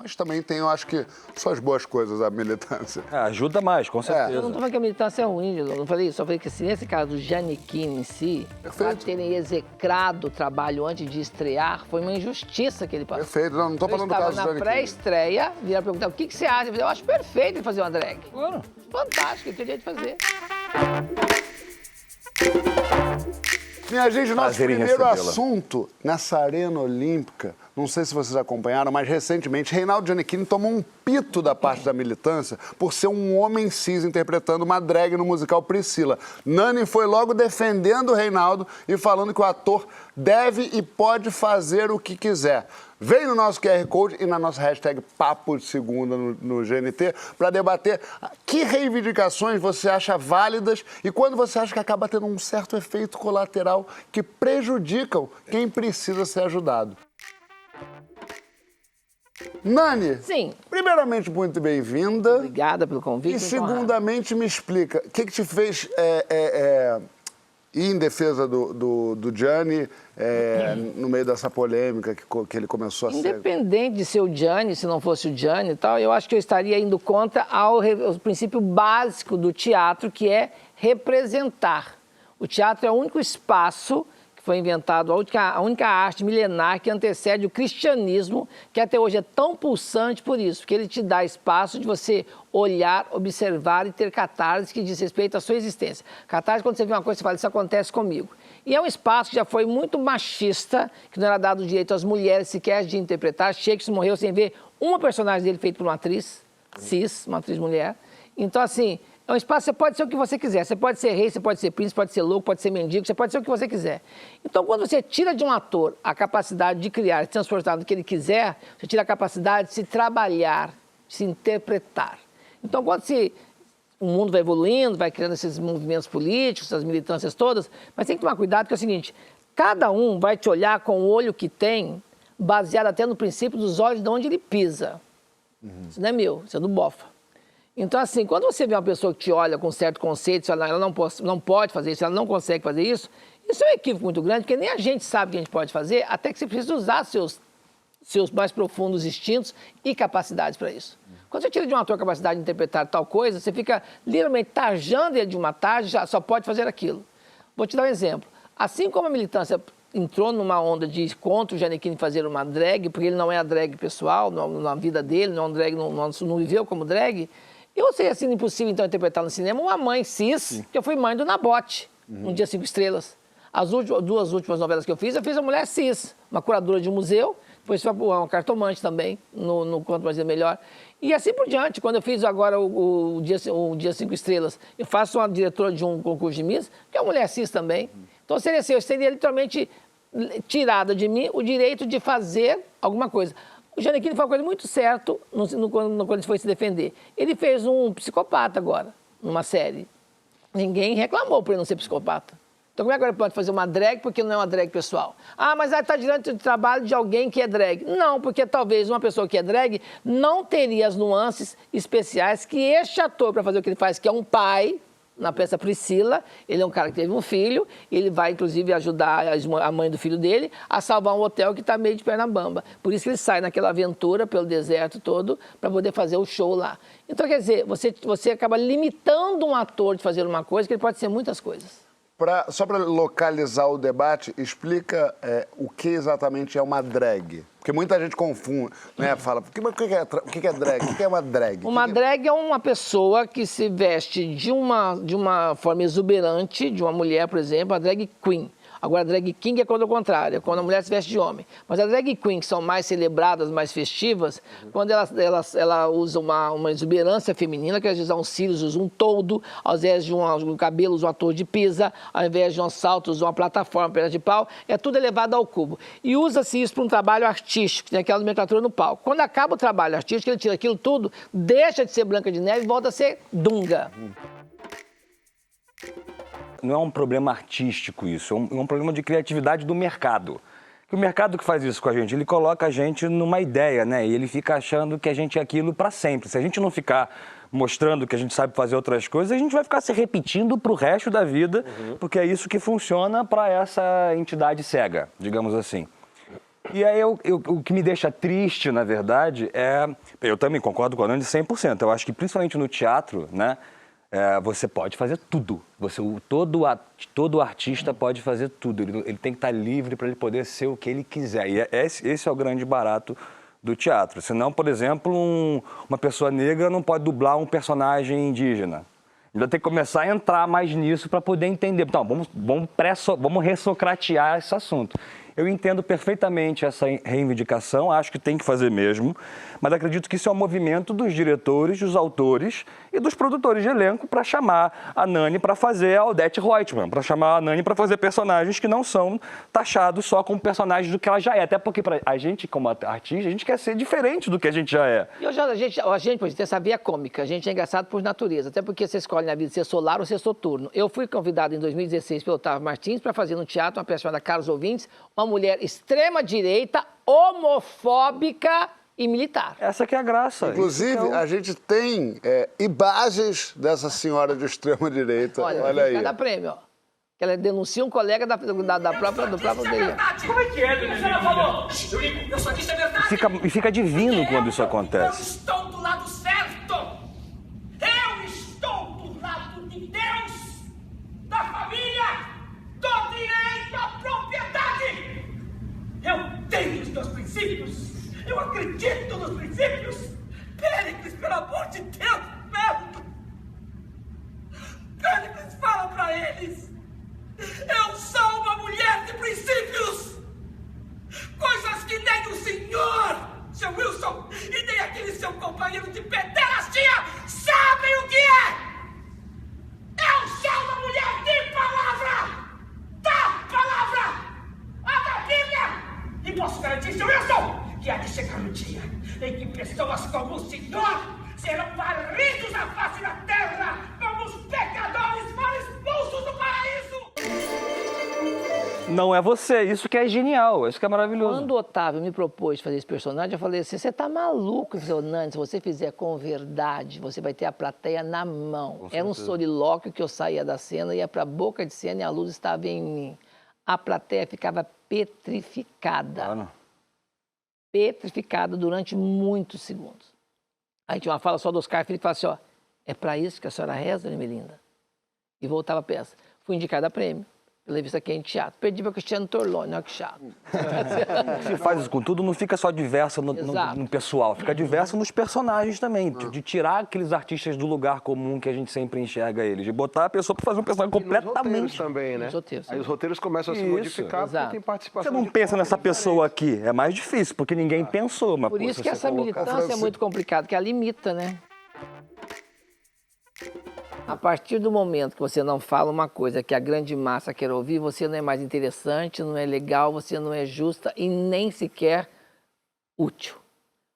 mas também tem, eu acho que, suas boas coisas a militância. Ajuda mais, com certeza. Eu não tô falando que a militância é ruim, eu não falei isso. Só falei que assim, nesse caso do Giannichini em si, pra terem execrado o trabalho antes de estrear, foi uma injustiça que ele passou. Perfeito, não tô falando do caso do Eu estava na Giannichini. pré-estreia, vieram perguntar o que você acha. Eu falei, eu acho perfeito ele fazer uma drag. Claro. Fantástico, ele teria de fazer. Minha gente, nosso Prazer em primeiro recebê-la. assunto nessa arena olímpica, não sei se vocês acompanharam, mas recentemente Reinaldo Giannichini tomou um pito da parte da militância por ser um homem cis interpretando uma drag no musical Priscila. Nani foi logo defendendo o Reinaldo e falando que o ator deve e pode fazer o que quiser. Vem no nosso QR Code e na nossa hashtag Papo de Segunda no GNT para debater que reivindicações você acha válidas e quando você acha que acaba tendo um certo efeito colateral que prejudicam quem precisa ser ajudado. Nani, Sim. primeiramente, muito bem-vinda. Obrigada pelo convite. E segundamente, me explica, o que te fez ir em defesa do Gianni no meio dessa polêmica que ele começou a ser? Independente de ser o Gianni, se não fosse o Gianni e tal, eu acho que eu estaria indo contra ao princípio básico do teatro, que é representar. O teatro é o único espaço que foi inventado, a única arte milenar que antecede o cristianismo, que até hoje é tão pulsante por isso, porque ele te dá espaço de você olhar, observar e ter catarse que diz respeito à sua existência. Catarse, quando você vê uma coisa, você fala, isso acontece comigo. E é um espaço que já foi muito machista, que não era dado o direito às mulheres sequer de interpretar. Shakespeare morreu sem ver uma personagem dele feito por uma atriz cis, uma atriz mulher. Então, assim, é um espaço, você pode ser o que você quiser. Você pode ser rei, você pode ser príncipe, pode ser louco, pode ser mendigo, você pode ser o que você quiser. Então, quando você tira de um ator a capacidade de criar, de transportar no que ele quiser, você tira a capacidade de se trabalhar, de se interpretar. Então, quando o mundo vai evoluindo, vai criando esses movimentos políticos, essas militâncias todas, mas tem que tomar cuidado, que é o seguinte, cada um vai te olhar com o olho que tem, baseado até no princípio dos olhos de onde ele pisa. Isso não é meu, isso é do bofa. Então, assim, quando você vê uma pessoa que te olha com certo conceito, se ela não pode fazer isso, ela não consegue fazer isso, isso é um equívoco muito grande, porque nem a gente sabe o que a gente pode fazer, até que você precisa usar seus mais profundos instintos e capacidades para isso. Quando você tira de um ator a capacidade de interpretar tal coisa, você fica literalmente tarjando ele de uma tarde, já só pode fazer aquilo. Vou te dar um exemplo. Assim como a militância entrou numa onda de contra o Giannichini fazer uma drag, porque ele não é a drag pessoal, na vida dele, não, drag, não viveu como drag, eu seria assim impossível, então, interpretar no cinema uma mãe cis, que eu fui mãe do Nabote, no Dia 5 Estrelas. As duas últimas novelas que eu fiz uma mulher cis, uma curadora de um museu, depois uma cartomante também, no Quanto Mais é Melhor. E assim por diante, quando eu fiz agora o Dia 5 Estrelas, eu faço uma diretora de um concurso de Miss, que é uma mulher cis também. Então, seria assim, eu seria literalmente tirada de mim o direito de fazer alguma coisa. O Giannichini foi uma coisa muito certa quando ele foi se defender. Ele fez um psicopata agora, numa série. Ninguém reclamou por ele não ser psicopata. Então, como é que ele pode fazer uma drag porque não é uma drag pessoal? Ah, mas aí está diante do trabalho de alguém que é drag. Não, porque talvez uma pessoa que é drag não teria as nuances especiais que este ator, para fazer o que ele faz, que é um pai, na peça Priscila, ele é um cara que teve um filho, ele vai, inclusive, ajudar a mãe do filho dele a salvar um hotel que está meio de perna bamba. Por isso que ele sai naquela aventura pelo deserto todo para poder fazer o show lá. Então, quer dizer, você acaba limitando um ator de fazer uma coisa que ele pode ser muitas coisas. Só para localizar o debate, explica o que exatamente é uma drag. Porque muita gente confunde, né? Fala, o que é drag? O que é uma drag? Uma drag é uma pessoa que se veste de uma forma exuberante, de uma mulher, por exemplo, a drag queen. Agora, a drag king é quando é o contrário, é quando a mulher se veste de homem. Mas a drag queen, que são mais celebradas, mais festivas, quando ela usa uma exuberância feminina, que às vezes uns cílios, usa um toldo, ao invés de um cabelo, usa uma torre de pisa, ao invés de um salto, usa uma plataforma, perna de pau, é tudo elevado ao cubo. E usa-se isso para um trabalho artístico, tem aquela nomenclatura no palco. Quando acaba o trabalho artístico, ele tira aquilo tudo, deixa de ser Branca de Neve e volta a ser Dunga. Não é um problema artístico isso, é um problema de criatividade do mercado. O mercado que faz isso com a gente, ele coloca a gente numa ideia, né? E ele fica achando que a gente é aquilo para sempre. Se a gente não ficar mostrando que a gente sabe fazer outras coisas, a gente vai ficar se repetindo para o resto da vida, porque é isso que funciona para essa entidade cega, digamos assim. E aí, o que me deixa triste, na verdade, eu também concordo com a Nani 100%. Eu acho que, principalmente no teatro, né, você pode fazer tudo. Todo artista pode fazer tudo. Ele tem que estar livre para ele poder ser o que ele quiser. E esse é o grande barato do teatro. Senão, por exemplo, uma pessoa negra não pode dublar um personagem indígena. Ainda tem que começar a entrar mais nisso para poder entender. Então, vamos ressocratear esse assunto. Eu entendo perfeitamente essa reivindicação, acho que tem que fazer mesmo, mas acredito que isso é um movimento dos diretores, dos autores e dos produtores de elenco para chamar a Nani para fazer a Odete Roitman, para chamar a Nani para fazer personagens que não são taxados só como personagens do que ela já é. Até porque a gente, como artista, a gente quer ser diferente do que a gente já é. E a gente pode ter essa via cômica, a gente é engraçado por natureza, até porque você escolhe na vida ser solar ou ser soturno. Eu fui convidado em 2016 pelo Otávio Martins para fazer no teatro uma peça chamada Caros Ouvintes, uma mulher extrema-direita, homofóbica e militar. Essa que é a graça. Inclusive, a gente tem imagens dessa senhora de extrema-direita. Olha aí. Cada prêmio, ó. Ela denuncia um colega do próprio dele. Como é que é, dona Emília? Falou? Eu só disse a verdade. Fica divino quando isso acontece. Eu estou do lado certo. Eu estou do lado de Deus, da família, do direito à propriedade. Eu tenho os meus princípios. Eu acredito nos princípios. Péricles, pelo amor de Deus, perto. Péricles, fala pra eles. Eu sou uma mulher de princípios. Coisas que nem o senhor, seu Wilson, e nem aquele seu companheiro de pederastia sabem o que é. Eu sou uma mulher de palavra. Da palavra. A da Bíblia. E posso garantir, seu Wilson, que há de chegar um dia em que pessoas como o senhor serão varridos à face da terra como os pecadores foram expulsos do paraíso. Não é você, isso que é genial, isso que é maravilhoso. Quando o Otávio me propôs fazer esse personagem, eu falei assim, você tá maluco? Ele falou, Nani, se você fizer com verdade, você vai ter a plateia na mão. Era um solilóquio que eu saía da cena, ia pra boca de cena e a luz estava em mim. A plateia ficava petrificada. Claro. Petrificada durante muitos segundos. Aí tinha uma fala só do Oscar Felipe, falava assim, ó, é pra isso que a senhora reza, dona Melinda? E voltava a peça. Fui indicada a prêmio. Pela revista Quente Teatro. Perdi para Cristiano Torlone, olha que chato. Se faz isso com tudo, não fica só diversa no pessoal, fica diversa nos personagens também. De tirar aqueles artistas do lugar comum que a gente sempre enxerga eles. De botar a pessoa para fazer um personagem completamente. Também, né? Roteiros. Aí os roteiros começam a se modificar porque tem participação. Você não pensa nessa pessoa aqui, é mais difícil, porque ninguém pensou. Mas, por isso que essa militância é muito complicada, que ela limita, né? A partir do momento que você não fala uma coisa que a grande massa quer ouvir, você não é mais interessante, não é legal, você não é justa e nem sequer útil.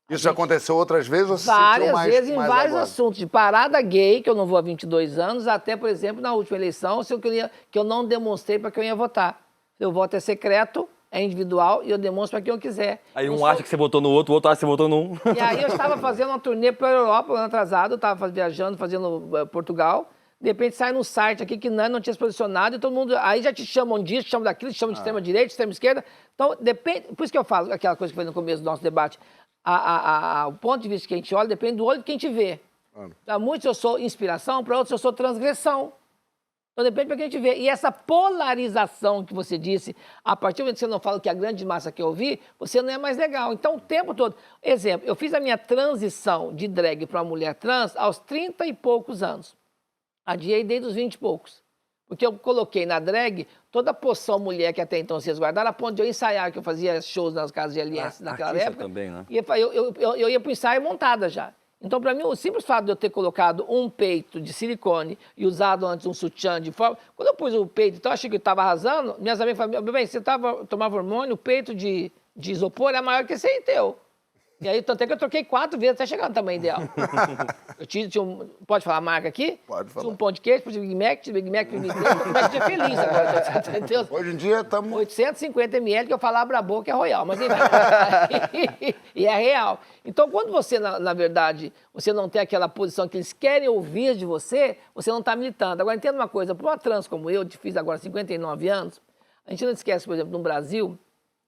Isso já aconteceu outras vezes ou você Várias sentiu mais, vezes em mais vários agora? assuntos, de parada gay, que eu não vou há 22 anos, até, por exemplo, na última eleição, que eu não demonstrei para quem eu ia votar. Seu voto é secreto, é individual e eu demonstro para quem eu quiser. Aí um acha que você votou no outro, o outro acha que você votou num. E aí eu estava fazendo uma turnê para a Europa, ano atrasado, eu estava viajando, fazendo Portugal. De repente sai num site aqui que não tinha se posicionado e todo mundo... Aí já te chamam disso, te chamam daquilo, te chamam de extrema-direita, extrema-esquerda. Então, depende... Por isso que eu falo aquela coisa que foi no começo do nosso debate. O ponto de vista que a gente olha depende do olho de quem te vê. Para muitos eu sou inspiração, para outros eu sou transgressão. Então depende para quem te vê. E essa polarização que você disse, a partir do momento que você não fala o que a grande massa quer ouvir, você não é mais legal. Então o tempo todo... Exemplo, eu fiz a minha transição de drag para uma mulher trans aos 30 e poucos anos. Adiei desde os 20 e poucos. Porque eu coloquei na drag toda a poção mulher que até então vocês guardaram, a ponto de eu ensaiar, que eu fazia shows nas casas de LS naquela época. Também, né? E eu ia para o ensaio montada já. Então, para mim, o simples fato de eu ter colocado um peito de silicone e usado antes um sutiã de forma... Quando eu pus o peito, então eu achei que eu estava arrasando, minhas amigas falaram, bem, você tomava hormônio, o peito de isopor é maior que esse aí teu. E aí, tanto é que eu troquei 4 vezes até chegar no tamanho ideal. Eu tinha pode falar a marca aqui? Pode falar. Tinha um pão de queijo, Big Mac, mas tinha feliz agora. Entendeu? Hoje em dia estamos... 850 ml, que eu falava pra boca, é royal, mas e é real. Então, quando você, na verdade, você não tem aquela posição que eles querem ouvir de você, você não está militando. Agora, entenda uma coisa, para uma trans como eu, fiz agora 59 anos, a gente não esquece, por exemplo, no Brasil,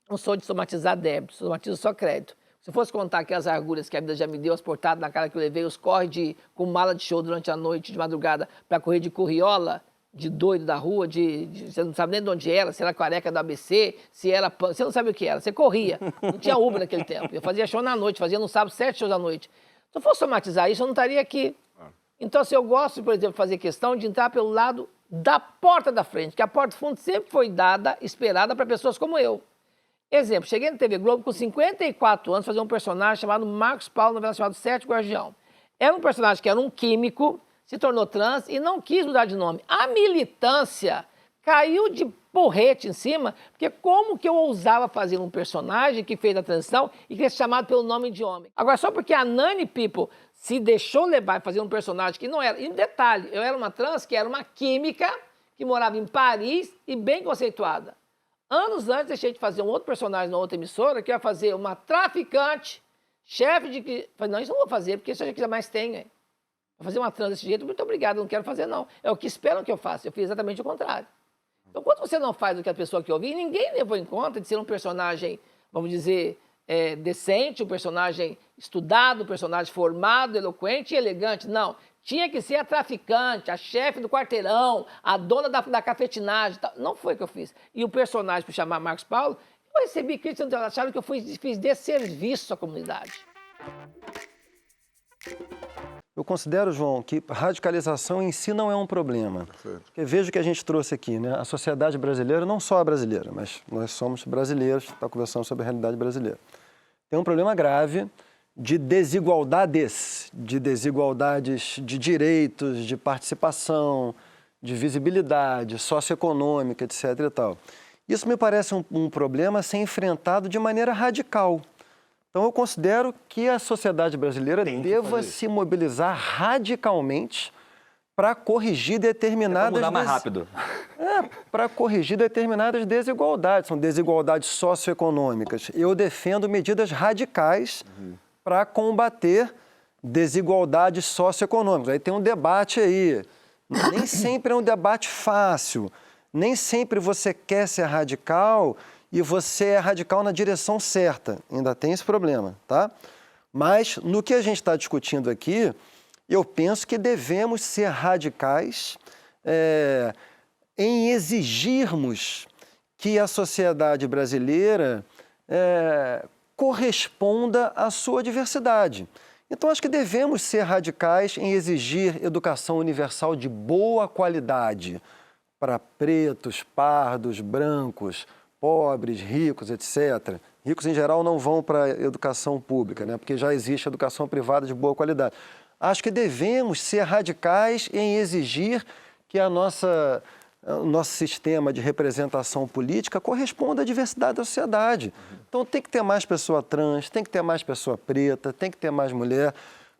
Não sou de somatizar débito, somatizo só crédito. Se eu fosse contar aquelas agulhas que a vida já me deu, as portadas na cara que eu levei, os corre com mala de show durante a noite, de madrugada, para correr de curriola, de doido da rua, você não sabe nem de onde era, se era careca do ABC, se era... Você não sabe o que era, você corria. Não tinha Uber naquele tempo. Eu fazia show na noite, fazia no sábado 7 shows à noite. Se eu fosse somatizar isso, eu não estaria aqui. Então, se eu gosto, por exemplo, de fazer questão de entrar pelo lado da porta da frente, que a porta do fundo sempre foi dada, esperada para pessoas como eu. Exemplo, cheguei na TV Globo com 54 anos, fazer um personagem chamado Marcos Paulo, novela chamada Sete Guardião. Era um personagem que era um químico, se tornou trans e não quis mudar de nome. A militância caiu de porrete em cima, porque como que eu ousava fazer um personagem que fez a transição e queria ser chamado pelo nome de homem? Agora, só porque a Nani People se deixou levar e fazer um personagem que não era... E um detalhe, eu era uma trans que era uma química, que morava em Paris e bem conceituada. Anos antes, deixei de fazer um outro personagem na outra emissora, que ia fazer uma traficante, chefe de... Falei, não, isso eu não vou fazer, porque isso é o que mais tem, hein? Vou fazer uma trans desse jeito, muito obrigado, não quero fazer, não. É o que esperam que eu faça. Eu fiz exatamente o contrário. Então, quando você não faz o que a pessoa quer ouvir, ninguém levou em conta de ser um personagem, vamos dizer, decente, um personagem estudado, um personagem formado, eloquente e elegante. Não. Tinha que ser a traficante, a chefe do quarteirão, a dona da cafetinagem. Tal. Não foi o que eu fiz. E o personagem, por chamar Marcos Paulo, eu recebi críticas, acharam que eu fiz desserviço à comunidade. Eu considero, João, que radicalização em si não é um problema. Porque veja o que a gente trouxe aqui, né? A sociedade brasileira, não só a brasileira, mas nós somos brasileiros, está conversando sobre a realidade brasileira. Tem um problema grave de desigualdades de direitos, de participação, de visibilidade socioeconômica, etc. e tal. Isso me parece um problema a ser enfrentado de maneira radical. Então, eu considero que a sociedade brasileira deva se mobilizar radicalmente para corrigir determinadas... Para mudar mais rápido. Para corrigir determinadas desigualdades. São desigualdades socioeconômicas. Eu defendo medidas radicais para combater desigualdades socioeconômicas. Aí tem um debate aí. Nem sempre é um debate fácil. Nem sempre você quer ser radical... e você é radical na direção certa. Ainda tem esse problema, tá? Mas, no que a gente está discutindo aqui, eu penso que devemos ser radicais em exigirmos que a sociedade brasileira corresponda à sua diversidade. Então, acho que devemos ser radicais em exigir educação universal de boa qualidade para pretos, pardos, brancos, pobres, ricos, etc. Ricos, em geral, não vão para a educação pública, né? Porque já existe educação privada de boa qualidade. Acho que devemos ser radicais em exigir que o nosso sistema de representação política corresponda à diversidade da sociedade. Então, tem que ter mais pessoa trans, tem que ter mais pessoa preta, tem que ter mais mulher.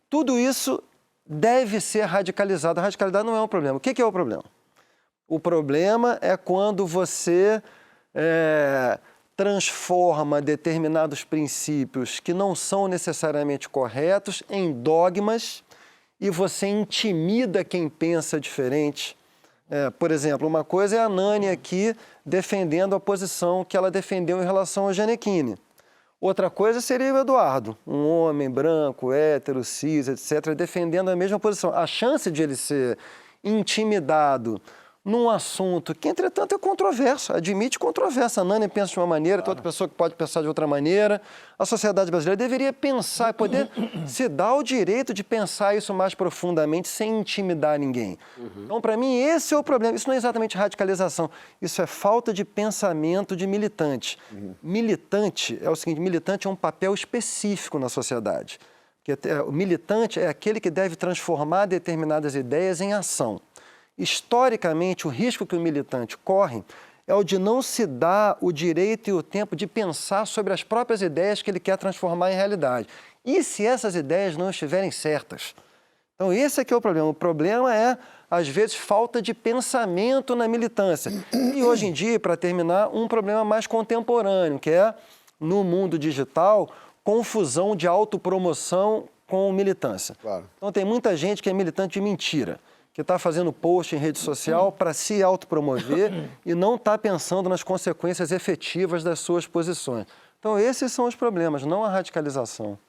Tudo isso deve ser radicalizado. A radicalidade não é um problema. O que é o problema? O problema é quando você... transforma determinados princípios que não são necessariamente corretos em dogmas e você intimida quem pensa diferente. Por exemplo, uma coisa é a Nani aqui defendendo a posição que ela defendeu em relação ao Gianecchini. Outra coisa seria o Eduardo, um homem branco, hétero, cis, etc., defendendo a mesma posição. A chance de ele ser intimidado num assunto que, entretanto, é controverso, admite controvérsia. A Nani pensa de uma maneira, tem outra pessoa que pode pensar de outra maneira. A sociedade brasileira deveria pensar, poder se dar o direito de pensar isso mais profundamente, sem intimidar ninguém. Então, para mim, esse é o problema. Isso não é exatamente radicalização, isso é falta de pensamento de militante. Militante é o seguinte, militante é um papel específico na sociedade. O militante é aquele que deve transformar determinadas ideias em ação. Historicamente, o risco que o militante corre é o de não se dar o direito e o tempo de pensar sobre as próprias ideias que ele quer transformar em realidade. E se essas ideias não estiverem certas? Então, esse aqui é o problema. O problema é, às vezes, falta de pensamento na militância. E, hoje em dia, para terminar, um problema mais contemporâneo, que é, no mundo digital, confusão de autopromoção com militância. Então, tem muita gente que é militante de mentira, que está fazendo post em rede social para se autopromover e não está pensando nas consequências efetivas das suas posições. Então, esses são os problemas, não a radicalização.